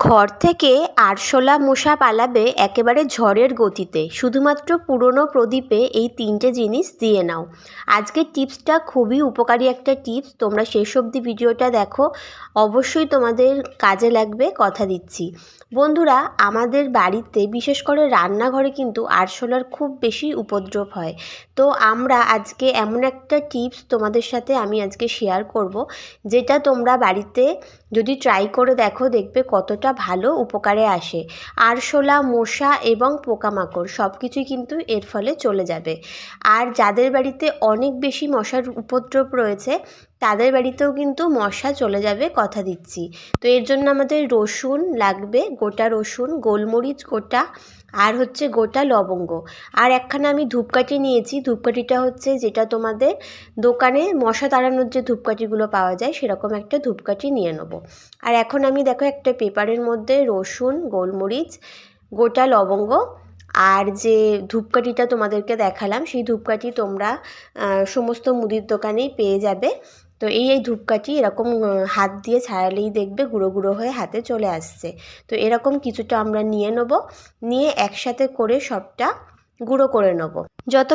ঘর থেকে আরশোলা মশা পালাবে একেবারে ঝড়ের গতিতে। শুধুমাত্র পুরনো প্রদীপে এই 3টে জিনিস দিয়ে নাও। আজকের টিপসটা খুবই উপকারী একটা টিপস, তোমরা শেষ অবধি ভিডিওটা দেখো, অবশ্যই তোমাদের কাজে লাগবে, কথা দিচ্ছি। বন্ধুরা, আমাদের বাড়িতে বিশেষ করে রান্নাঘরে কিন্তু আরশোলার খুব বেশি উপদ্রব হয়। তো আমরা আজকে এমন একটা টিপস তোমাদের সাথে আমি আজকে শেয়ার করব, যেটা তোমরা বাড়িতে যদি ট্রাই করে দেখো, দেখবে কতটা ভালো উপকারে আসে। আরশোলা, মশা এবং পোকামাকড় সব কিছুই কিন্তু এর ফলে চলে যাবে। আর যাদের বাড়িতে অনেক বেশি মশার উপদ্রব রয়েছে তাদের বাড়িতেও কিন্তু মশা চলে যাবে, কথা দিচ্ছি। তো এর জন্য আমাদের রসুন লাগবে, গোটা রসুন, গোলমরিচ গোটা, আর হচ্ছে গোটা লবঙ্গ। আর একখানা আমি ধূপকাঠি নিয়েছি। ধূপকাঠিটা হচ্ছে যেটা তোমাদের দোকানে মশা তাড়ানোর যে ধূপকাঠিগুলো পাওয়া যায় সেরকম একটা ধূপকাঠি নিয়ে নেব। আর এখন আমি দেখো একটা পেপারের মধ্যে রসুন, গোলমরিচ, গোটা লবঙ্গ আর যে ধূপকাঠিটা তোমাদেরকে দেখালাম সেই ধূপকাঠি তোমরা সমস্ত মুদির দোকানেই পেয়ে যাবে। তো এই ধূপকাঠি এরকম হাত দিয়ে ছাড়ালেই দেখবে গুঁড়ো গুঁড়ো হয়ে হাতে চলে আসছে। তো এরকম কিছুটা আমরা নিয়ে নেব, নিয়ে একসাথে করে সবটা গুঁড়ো করে নেব। যত